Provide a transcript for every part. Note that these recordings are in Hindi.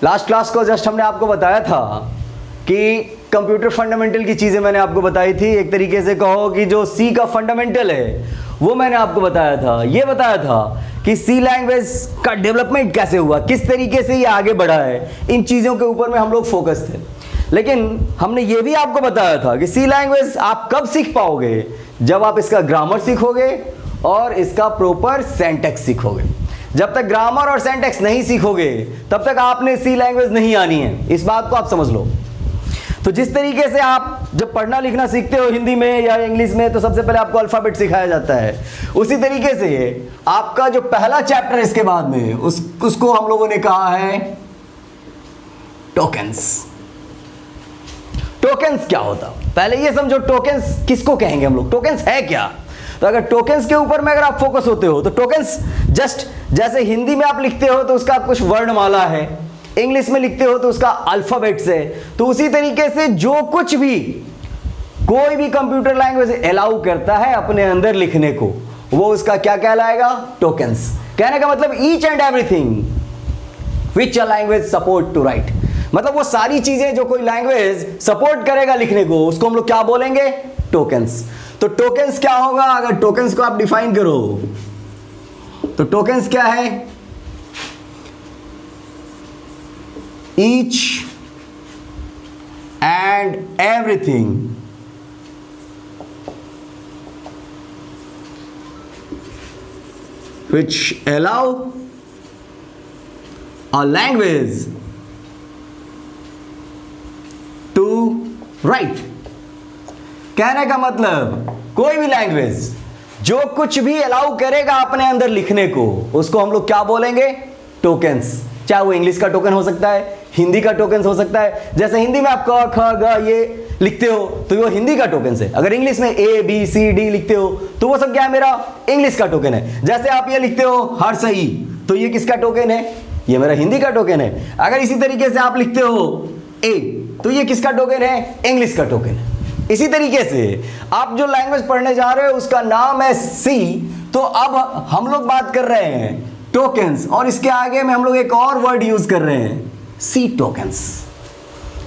लास्ट क्लास को जस्ट हमने आपको बताया था कि कंप्यूटर फंडामेंटल की चीज़ें मैंने आपको बताई थी। एक तरीके से कहो कि जो सी का फंडामेंटल है वो मैंने आपको बताया था। ये बताया था कि सी लैंग्वेज का डेवलपमेंट कैसे हुआ, किस तरीके से ये आगे बढ़ा है, इन चीज़ों के ऊपर में हम लोग फोकस थे। लेकिन हमने ये भी आपको बताया था कि सी लैंग्वेज आप कब सीख पाओगे, जब आप इसका ग्रामर सीखोगे और इसका प्रॉपर सेंटेक्स सीखोगे। जब तक ग्रामर और सेंटेक्स नहीं सीखोगे तब तक आपने सी लैंग्वेज नहीं आनी है, इस बात को आप समझ लो। तो जिस तरीके से आप जब पढ़ना लिखना सीखते हो हिंदी में या इंग्लिश में, तो सबसे पहले आपको अल्फाबेट सिखाया जाता है। उसी तरीके से आपका जो पहला चैप्टर इसके बाद में उसको हम लोगों ने कहा है टोकन्स। टोकन्स क्या होता, पहले ये समझो टोकन्स किसको कहेंगे हम लोग, टोकन्स है क्या। तो अगर टोकन्स के ऊपर में अगर आप फोकस होते हो तो टोकन्स जस्ट जैसे हिंदी में आप लिखते हो तो उसका कुछ वर्णमाला है, इंग्लिश में लिखते हो तो उसका अल्फाबेट्स है, तो उसी तरीके से जो कुछ भी कोई भी कंप्यूटर लैंग्वेज अलाउ करता है अपने अंदर लिखने को, वो उसका क्या कहलाएगा, टोकन्स। कहने का मतलब each and everything which a language support to write, मतलब वो सारी चीजें जो कोई लैंग्वेज सपोर्ट करेगा लिखने को, उसको हम लोग क्या बोलेंगे, टोकन्स। तो टोकन्स क्या होगा, अगर टोकन्स को आप डिफाइन करो तो टोकन्स क्या है, each and everything which allow a language to write। कहने का मतलब कोई भी लैंग्वेज जो कुछ भी अलाउ करेगा अपने अंदर लिखने को, उसको हम लोग क्या बोलेंगे, टोकन्स। चाहे वो इंग्लिश का टोकन हो सकता है, हिंदी का टोकन हो सकता है। जैसे हिंदी में आप क ख ग ये लिखते हो तो वो हिंदी का टोकन है। अगर इंग्लिश में ए बी सी डी लिखते हो तो वो सब क्या है, मेरा इंग्लिश का टोकन है। जैसे आप ये लिखते हो हर सही, तो ये किसका टोकन है, ये मेरा हिंदी का टोकन है। अगर इसी तरीके से आप लिखते हो ए, तो ये किसका टोकन है, इंग्लिश का टोकन है। इसी तरीके से आप जो लैंग्वेज पढ़ने जा रहे हो उसका नाम है सी। तो अब हम लोग बात कर रहे हैं टोकन्स, और इसके आगे में हम लोग एक और वर्ड यूज कर रहे हैं, सी टोकन्स।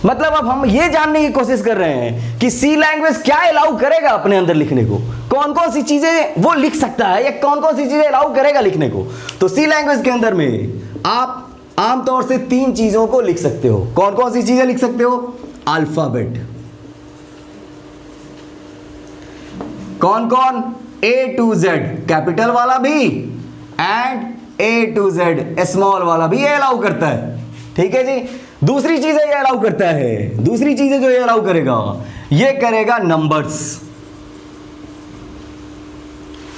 मतलब अब हम ये जानने की कोशिश कर रहे हैं कि सी लैंग्वेज क्या अलाउ करेगा अपने अंदर लिखने को, कौन कौन सी चीजें वो लिख सकता है या कौन कौन सी चीजें अलाउ करेगा लिखने को। तो सी लैंग्वेज के अंदर में आप आमतौर से 3 चीजों को लिख सकते हो। कौन कौन सी चीजें लिख सकते हो, अल्फाबेट, कौन कौन, ए टू जेड, कैपिटल वाला भी and A to Z small वाला भी ये अलाउ करता है। ठीक है जी। दूसरी चीजें ये अलाउ करता है, दूसरी चीजें जो ये अलाउ करेगा, ये करेगा नंबर्स।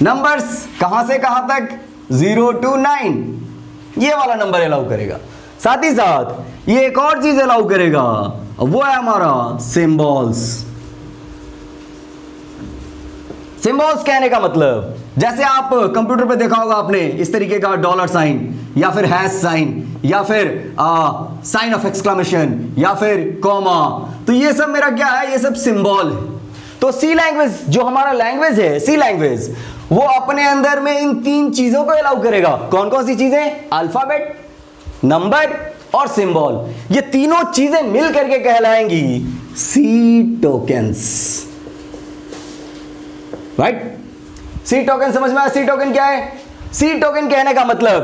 नंबर्स कहां से कहां तक, 0 to 9, ये वाला नंबर अलाउ करेगा। साथ ही साथ ये एक और चीज अलाउ करेगा, वो है हमारा सिंबल्स। सिंबल्स कहने का मतलब जैसे आप कंप्यूटर पे देखा होगा आपने इस तरीके का डॉलर साइन या फिर हैश साइन या फिर साइन ऑफ एक्सक्लेमेशन या फिर कॉमा, तो ये सब मेरा क्या है, ये सब सिंबल है। तो सी लैंग्वेज जो हमारा लैंग्वेज है, सी लैंग्वेज, वो अपने अंदर में इन 3 चीजों को अलाउ करेगा। कौन कौन सी चीजें, अल्फाबेट, नंबर और सिंबल। ये तीनों चीजें मिल करके कहलाएंगी सी टोकन्स, राइट। सी टोकन समझ में आया, सी टोकन क्या है। सी टोकन कहने का मतलब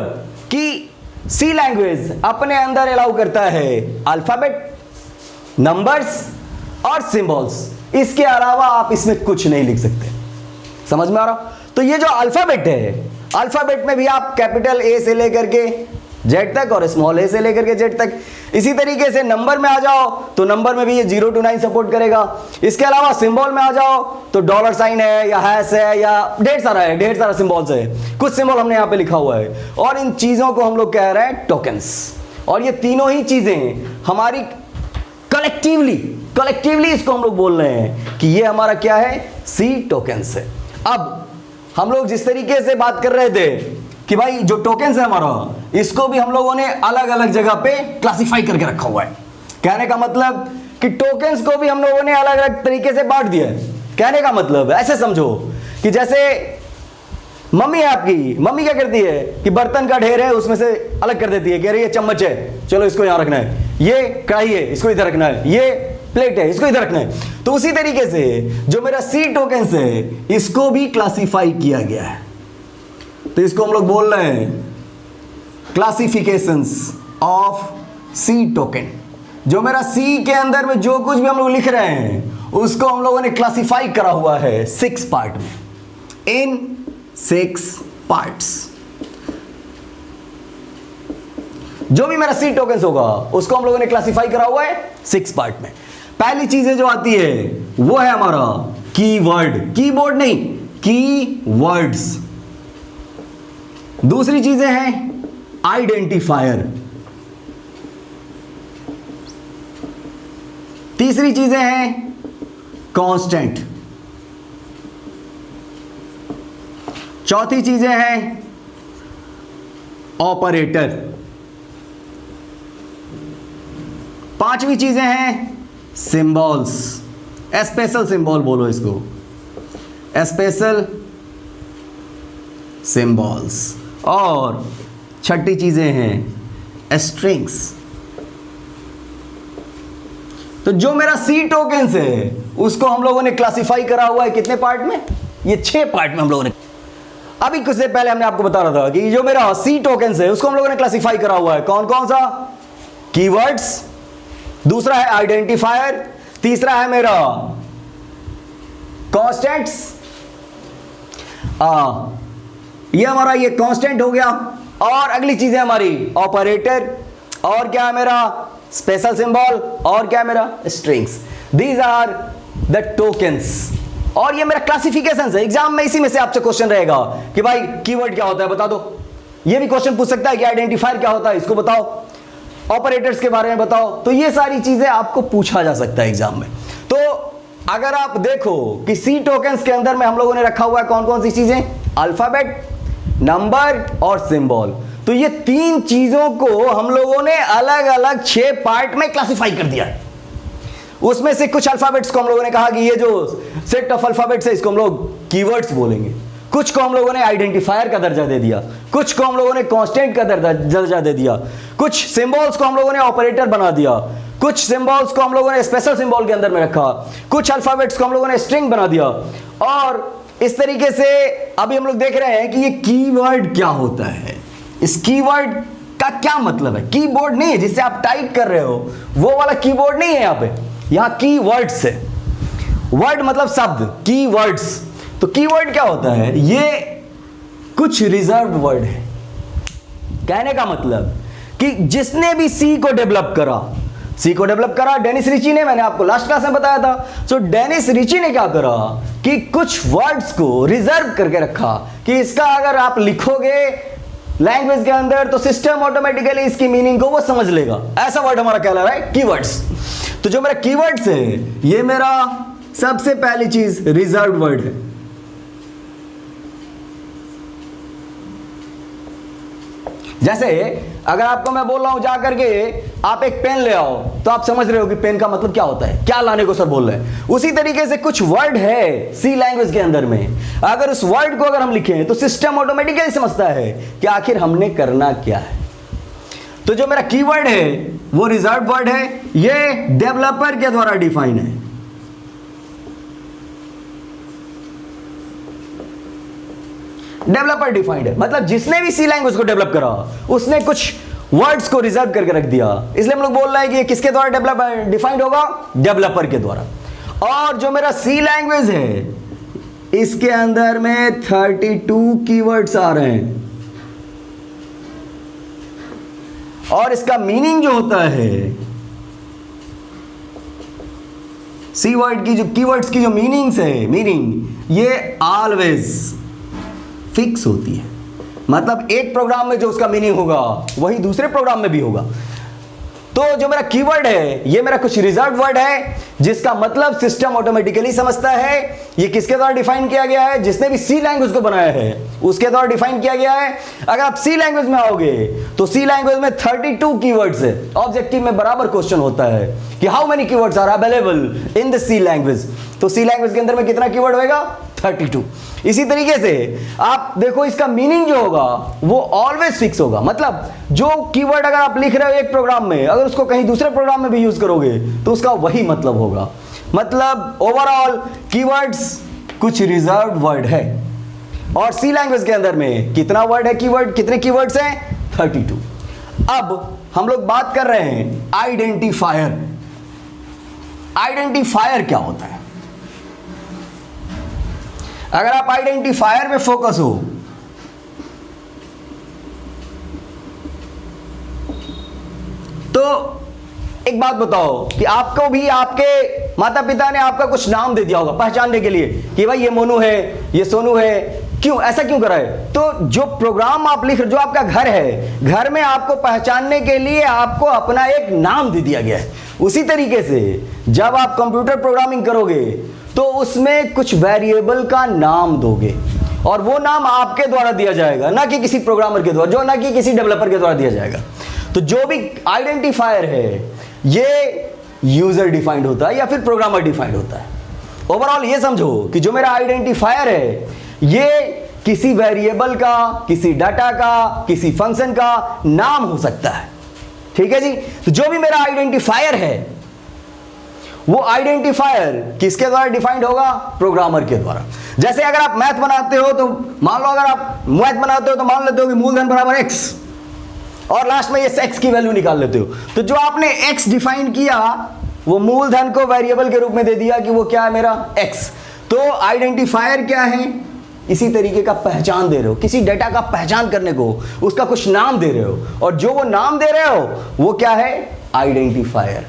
कि सी लैंग्वेज अपने अंदर अलाउ करता है अल्फाबेट, नंबर्स और सिंबल्स। इसके अलावा आप इसमें कुछ नहीं लिख सकते। समझ में आ रहा। तो ये जो अल्फाबेट है, अल्फाबेट में भी आप कैपिटल ए से लेकर के जेड तक और स्मॉल ए से लेकर के जेड तक। इसी तरीके से नंबर में आ जाओ तो नंबर में भी ये 0 to 9 सपोर्ट करेगा। इसके अलावा सिंबल में आ जाओ तो डॉलर साइन है या हैश है या ढेर सारा सिंबल्स है। कुछ सिंबल हमने यहाँ पे लिखा हुआ है और इन चीजों को हम लोग कह रहे हैं टोकन्स। और ये तीनों ही चीजें हमारी कलेक्टिवली इसको हम लोग बोल रहे हैं कि ये हमारा क्या है, सी टोकन्स है। अब हम लोग जिस तरीके से बात कर रहे थे कि भाई जो टोकन्स है हमारा, इसको भी हम लोगों ने अलग अलग जगह पे क्लासिफाई करके रखा हुआ है। कहने का मतलब कि टोकन्स को भी हम लोगों ने अलग अलग तरीके से बांट दिया है। कहने का मतलब ऐसे समझो कि जैसे मम्मी है आपकी, मम्मी क्या करती है कि बर्तन का ढेर है उसमें से अलग कर देती है कि अरे ये चम्मच है, चलो इसको यहां रखना है, ये कढ़ाई है इसको इधर रखना है, ये प्लेट है इसको इधर रखना है। तो उसी तरीके से जो मेरा सी टोकन्स है इसको भी क्लासिफाई किया गया है। तो इसको हम लोग बोल रहे हैं क्लासिफिकेशंस ऑफ सी टोकन। जो मेरा सी के अंदर में जो कुछ भी हम लोग लिख रहे हैं उसको हम लोगों ने क्लासिफाई करा हुआ है 6 पार्ट में, इन 6 पार्ट्स। जो भी मेरा सी टोकन्स होगा उसको हम लोगों ने क्लासिफाई करा हुआ है 6 पार्ट में। पहली चीजें जो आती है वो है हमारा कीवर्ड, कीबोर्ड नहीं, कीवर्ड्स। दूसरी चीजें हैं आइडेंटिफायर। तीसरी चीजें हैं कांस्टेंट। चौथी चीजें हैं ऑपरेटर। पांचवी चीजें हैं सिंबल्स, स्पेशल सिंबल बोलो इसको, स्पेशल सिंबल्स। और छठी चीजें हैं स्ट्रिंग्स। तो जो मेरा सी टोकन्स है उसको हम लोगों ने क्लासिफाई करा हुआ है कितने पार्ट में? ये 6 पार्ट में हम लोगों ने। अभी कुछ देर पहले हमने आपको बता रहा था कि जो मेरा सी टोकन्स है उसको हम लोगों ने क्लासिफाई करा हुआ है कौन कौन सा? कीवर्ड्स, दूसरा है आइडेंटिफायर, तीसरा है मेरा कांस्टेंट्स। ये हमारा ये कांस्टेंट हो गया। और अगली चीज है हमारी ऑपरेटर, और क्या है मेरा स्पेशल सिंबल, और क्या है मेरा strings. These are the tokens. और ये मेरा क्लासिफिकेशन है। एग्जाम में इसी में से आपसे क्वेश्चन रहेगा कि भाई कीवर्ड क्या होता है बता दो। ये भी क्वेश्चन पूछ सकता है कि आइडेंटिफायर क्या होता है इसको बताओ, ऑपरेटर्स के बारे में बताओ। तो ये सारी चीजें आपको पूछा जा सकता है एग्जाम में। तो अगर आप देखो कि सी टोकन्स के अंदर में हम लोगों ने रखा हुआ है कौन कौन सी चीजें? अल्फाबेट, नंबर और सिंबल। तो ये 3 चीजों को हम लोगों ने अलग अलग 6 पार्ट में क्लासिफाई कर दिया है। उसमें से कुछ अल्फाबेट्स को हम लोगों ने कहा कि ये जो सेट ऑफ अल्फाबेट्स है इसको हम लोग कीवर्ड्स बोलेंगे, कुछ को हम लोगों ने आइडेंटिफायर का दर्जा दे दिया, कुछ को हम लोगों ने कांस्टेंट का दर्जा दे दिया, कुछ सिंबल्स को हम लोगों ने ऑपरेटर बना दिया, कुछ सिंबल्स को हम लोगों ने स्पेशल सिंबल के अंदर में रखा, कुछ अल्फाबेट्स को हम लोगों ने स्ट्रिंग बना दिया। और इस तरीके से अभी हम लोग देख रहे हैं कि ये कीवर्ड क्या होता है, इस कीवर्ड का क्या मतलब है। कीबोर्ड नहीं है जिससे आप टाइप कर रहे हो, वो वाला कीबोर्ड नहीं है यहाँ पे, यहाँ कीवर्ड्स है। वर्ड मतलब शब्द, कीवर्ड्स। तो कीवर्ड क्या होता है? ये कुछ रिजर्व वर्ड है। कहने का मतलब कि जिसने भी सी को डेवलप करा डेनिस रिची ने, मैंने आपको लास्ट क्लास में बताया था। सो डेनिस रिची ने क्या करा कि कुछ वर्ड्स को रिजर्व करके रखा कि इसका अगर आप लिखोगे लैंग्वेज के अंदर तो सिस्टम ऑटोमेटिकली इसकी मीनिंग को वो समझ लेगा। ऐसा वर्ड हमारा कहला रहा है कीवर्ड्स। तो जो मेरा कीवर्ड्स है ये मेरा सबसे पहली चीज रिजर्व वर्ड है। जैसे अगर आपको मैं बोल रहा हूं जाकर के आप एक पेन ले आओ, तो आप समझ रहे हो कि पेन का मतलब क्या होता है, क्या लाने को सर बोल रहे हैं। उसी तरीके से कुछ वर्ड है सी लैंग्वेज के अंदर में, अगर उस वर्ड को अगर हम लिखें तो सिस्टम ऑटोमेटिकली समझता है कि आखिर हमने करना क्या है। तो जो मेरा कीवर्ड है वो रिजर्व वर्ड है, ये डेवलपर के द्वारा डिफाइन है। डेवलपर डिफाइंड है मतलब जिसने भी सी लैंग्वेज को डेवलप करा उसने कुछ वर्ड्स को रिजर्व करके रख दिया, इसलिए हम लोग बोल रहे हैं कि ये किसके द्वारा डेवलप डिफाइंड होगा? डेवलपर के द्वारा। और जो मेरा सी लैंग्वेज है इसके अंदर में 32 कीवर्ड्स आ रहे हैं, और इसका मीनिंग जो होता है सी वर्ड की जो कीवर्ड्स की जो मीनिंग्स है, मीनिंग ये ऑलवेज फिक्स होती है। मतलब एक प्रोग्राम में जो उसका मीनिंग होगा वही दूसरे प्रोग्राम में भी होगा। तो जो मेरा कीवर्ड है ये मेरा कुछ रिजर्व वर्ड है जिसका मतलब सिस्टम ऑटोमेटिकली समझता है। ये किसके द्वारा डिफाइन किया गया है? जिसने भी सी लैंग्वेज को बनाया है उसके द्वारा डिफाइन किया गया है। अगर आप सी लैंग्वेज में आओगे तो सी लैंग्वेज में 32 कीवर्ड्स है। ऑब्जेक्टिव में बराबर क्वेश्चन होता है कि how many keywords are available in the C language. तो सी लैंग्वेज के अंदर में कितना कीवर्ड होगा? 32। इसी तरीके से आप देखो इसका मीनिंग जो होगा वो ऑलवेज फिक्स होगा। मतलब जो कीवर्ड अगर आप लिख रहे हो एक प्रोग्राम में, अगर उसको कहीं दूसरे प्रोग्राम में भी यूज करोगे तो उसका वही मतलब होगा। मतलब ओवरऑल कीवर्ड्स कुछ रिजर्व्ड वर्ड है। और सी लैंग्वेज के अंदर में कितना वर्ड है कीवर्ड, कितने कीवर्ड्स हैं? 32। अब हम लोग बात कर रहे हैं आइडेंटिफायर। आइडेंटिफायर क्या होता है? अगर आप आइडेंटिफायर पे फोकस हो तो एक बात बताओ कि आपको भी आपके माता पिता ने आपका कुछ नाम दे दिया होगा पहचानने के लिए कि भाई ये मोनू है, ये सोनू है। क्यों ऐसा क्यों करा है? तो जो प्रोग्राम आप लिख रहे, जो आपका घर है, घर में आपको पहचानने के लिए आपको अपना एक नाम दे दिया गया है। उसी तरीके से जब आप कंप्यूटर प्रोग्रामिंग करोगे तो उसमें कुछ वेरिएबल का नाम दोगे और वो नाम आपके द्वारा दिया जाएगा, ना कि किसी प्रोग्रामर के द्वारा, जो ना कि किसी डेवलपर के द्वारा दिया जाएगा। तो जो भी आइडेंटिफायर है ये यूजर डिफाइंड होता है या फिर प्रोग्रामर डिफाइंड होता है। ओवरऑल ये समझो कि जो मेरा आइडेंटिफायर है ये किसी वेरिएबल का, किसी डाटा का, किसी फंक्शन का नाम हो सकता है। ठीक है जी। तो जो भी मेरा आइडेंटिफायर है वो आइडेंटिफायर किसके द्वारा डिफाइंड होगा? प्रोग्रामर के द्वारा। जैसे अगर आप मैथ बनाते हो तो मान लो, अगर आप मैथ बनाते हो तो मान लेते हो कि मूलधन बराबर x और लास्ट में ये x की वैल्यू निकाल लेते हो। तो जो आपने x डिफाइन किया वो मूलधन को वेरिएबल के रूप में दे दिया कि वो क्या है? मेरा x। तो आइडेंटिफायर क्या है? इसी तरीके का पहचान दे रहे हो, किसी डेटा का पहचान करने को उसका कुछ नाम दे रहे हो, और जो वो नाम दे रहे हो वो क्या है? आइडेंटिफायर।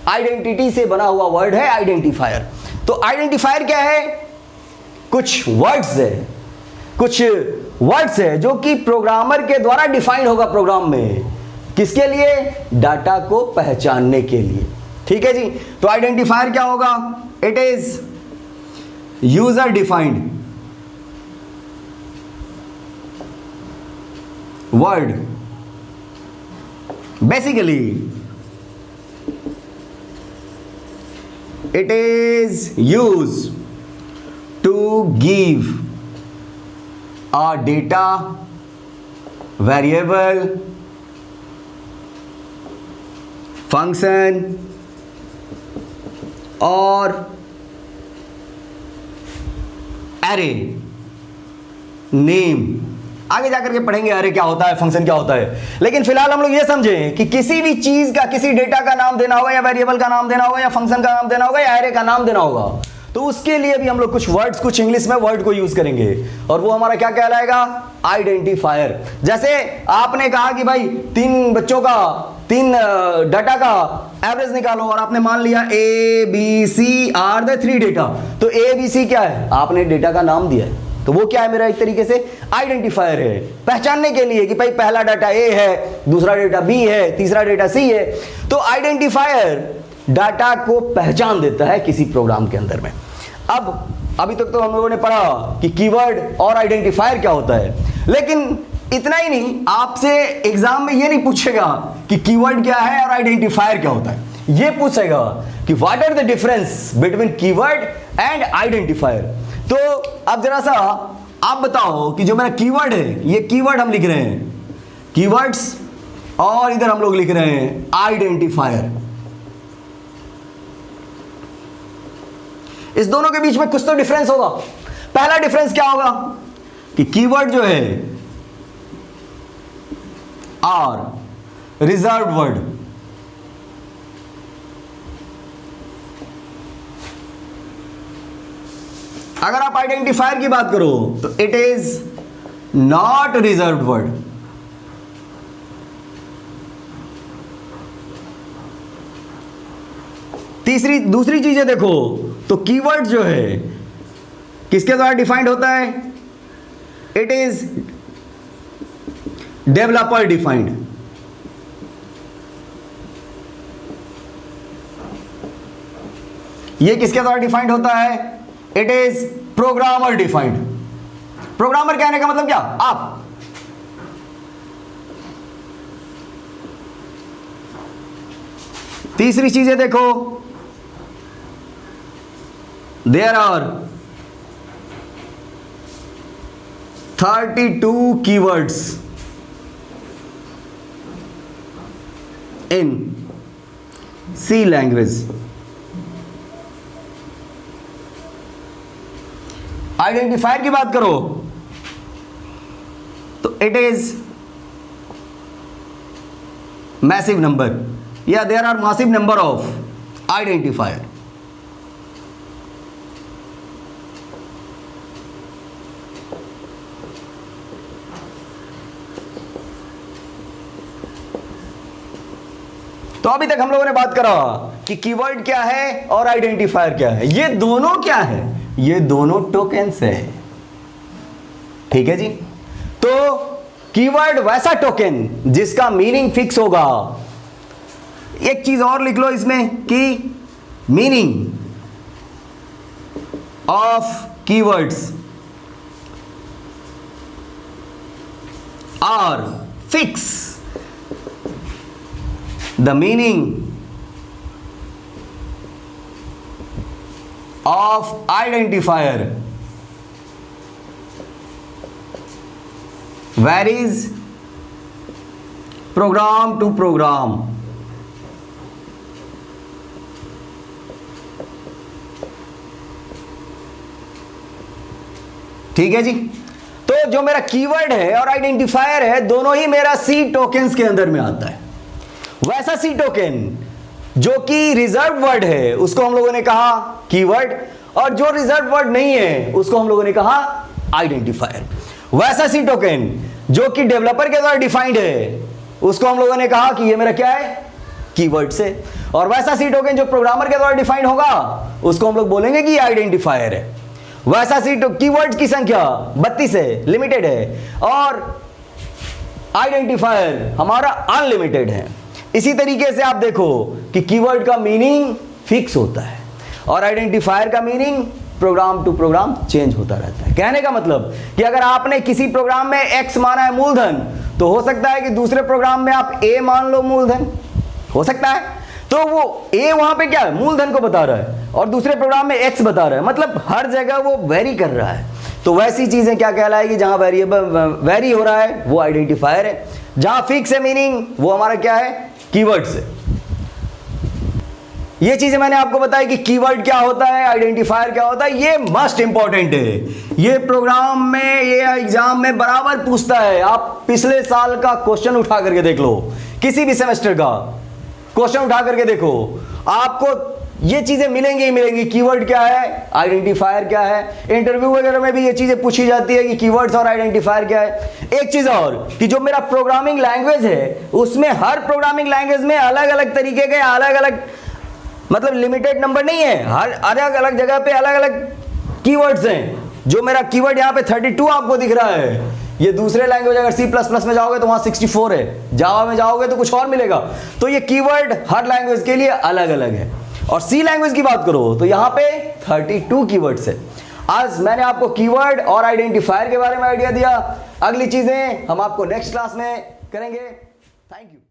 आइडेंटिटी से बना हुआ वर्ड है आइडेंटिफायर। तो आइडेंटिफायर क्या है? कुछ वर्ड्स है, कुछ वर्ड्स है जो कि प्रोग्रामर के द्वारा डिफाइन होगा प्रोग्राम में। किसके लिए? डाटा को पहचानने के लिए। ठीक है जी। तो आइडेंटिफायर क्या होगा? It is user defined word, basically it is used to give a data, variable, function और array name। आगे जाकर के पढ़ेंगे अरे क्या होता है, फंक्शन क्या होता है। लेकिन फिलहाल हम लोग ये समझें कि किसी भी चीज का, किसी डेटा का नाम देना होगा या वेरिएबल का नाम देना होगा या फंक्शन का नाम देना होगा या एरे का नाम देना होगा, तो उसके लिए भी हम लोग कुछ वर्ड्स, कुछ इंग्लिश में वर्ड को यूज करेंगे और वो हमारा क्या कहलाएगा? आइडेंटिफायर। जैसे आपने कहा कि भाई 3 बच्चों का, 3 डाटा का एवरेज निकालो और आपने मान लिया A B C are the 3 data. तो A B C क्या है? आपने डेटा का नाम दिया है, तो वो क्या है? मेरा एक तरीके से आइडेंटिफायर है, पहचानने के लिए कि भाई पहला डाटा A है, दूसरा डेटा B है, तीसरा डेटा C है। तो आइडेंटिफायर डाटा को पहचान देता है किसी प्रोग्राम के अंदर में। अब अभी तक तो हम लोगों ने पढ़ा कि कीवर्ड और आइडेंटिफायर क्या होता है, लेकिन इतना ही नहीं, आपसे एग्जाम में ये नहीं पूछेगा कि कीवर्ड क्या है और आइडेंटिफायर क्या होता है। ये पूछेगा कि what are the difference between keyword and identifier. तो अब जरा सा आप बताओ कि जो मेरा कीवर्ड है, ये कीवर्ड हम लिख रहे हैं कीवर्ड्स, और इधर हम लोग लिख रहे हैं आइडेंटिफायर। इस दोनों के बीच में कुछ तो डिफरेंस होगा। पहला डिफरेंस क्या होगा कि कीवर्ड जो है आर रिजर्व्ड वर्ड, अगर आप आइडेंटिफायर की बात करो तो it is not reserved word. दूसरी चीजें देखो तो कीवर्ड जो है किसके द्वारा डिफाइंड होता है? It is developer defined. ये किसके द्वारा डिफाइंड होता है? It is programmer defined. Programmer कहने का मतलब क्या? आप। तीसरी चीजें देखो, there are 32 keywords in C language. Identifier की बात करो तो इट इज मैसिव नंबर, या there are massive number of identifier. तो अभी तक हम लोगों ने बात करा कि कीवर्ड क्या है और आइडेंटिफायर क्या है. ये दोनों क्या है? ये दोनों टोकन्स है. ठीक है जी. तो कीवर्ड वैसा टोकन जिसका मीनिंग फिक्स होगा. एक चीज और लिख लो इसमें कि meaning of keywords are fix. The meaning of identifier varies program to program. ठीक है जी. तो जो मेरा कीवर्ड है और आइडेंटिफायर है दोनों ही मेरा सी टोकन्स के अंदर में आता है. वैसा सी टोकन जो कि रिजर्व वर्ड है उसको हम लोगों ने कहा कीवर्ड, और जो रिजर्व वर्ड नहीं है उसको हम लोगों ने कहा आइडेंटिफायर. वैसा सी टोकन जो कि डेवलपर के द्वारा डिफाइंड है उसको हम लोगों ने कहा कि ये मेरा क्या है, कीवर्ड से. और वैसा सी टोकन जो प्रोग्रामर के द्वारा डिफाइंड होगा उसको हम लोग बोलेंगे कि आइडेंटिफायर है. वैसा सी कीवर्ड्स की संख्या 32 है, लिमिटेड है, और आइडेंटिफायर हमारा अनलिमिटेड है. इसी तरीके से आप देखो कि कीवर्ड का मीनिंग फिक्स होता है और आइडेंटिफायर का meaning program to program change होता रहता है. कहने का मतलब कि अगर आपने किसी प्रोग्राम में x माना है मूलधन, तो हो सकता है कि दूसरे प्रोग्राम में आप a मान लो मूलधन, हो सकता है. तो वो a वहां पे क्या है, मूलधन को बता रहा है, और दूसरे प्रोग्राम में x बता रहा है. मतलब हर जगह वो वेरी कर रहा है. तो वैसी चीजें क्या कहलाएगी, जहां वेरिएबल वेरी हो रहा है वो आइडेंटिफायर है. जहां फिक्स है मीनिंग वो हमारा क्या है, कीवर्ड से. ये चीजें मैंने आपको बताई कि कीवर्ड क्या होता है, आइडेंटिफायर क्या होता है. ये मस्ट इंपॉर्टेंट है. ये प्रोग्राम में, ये एग्जाम में बराबर पूछता है. आप पिछले साल का क्वेश्चन उठा करके देख लो, किसी भी सेमेस्टर का क्वेश्चन उठा करके देखो, आपको ये चीजें मिलेंगी ही मिलेंगी. कीवर्ड क्या है, आइडेंटिफायर क्या है. इंटरव्यू वगैरह में भी ये चीजें पूछी जाती है कि कीवर्ड्स और आइडेंटिफायर क्या है. एक चीज और कि जो मेरा प्रोग्रामिंग लैंग्वेज है उसमें हर प्रोग्रामिंग लैंग्वेज में अलग अलग तरीके के अलग अलग, मतलब लिमिटेड नंबर नहीं है, हर अलग अलग जगह पे अलग अलग कीवर्ड्स हैं. जो मेरा कीवर्ड यहाँ पे 32 आपको दिख रहा है, ये दूसरे लैंग्वेज अगर C++ में जाओगे तो वहां 64 है, जावा में जाओगे तो कुछ और मिलेगा. तो ये कीवर्ड हर लैंग्वेज के लिए अलग अलग है. और सी लैंग्वेज की बात करो तो यहां पे 32 कीवर्ड्स है. आज मैंने आपको कीवर्ड और आइडेंटिफायर के बारे में आइडिया दिया. अगली चीजें हम आपको नेक्स्ट क्लास में करेंगे. Thank you.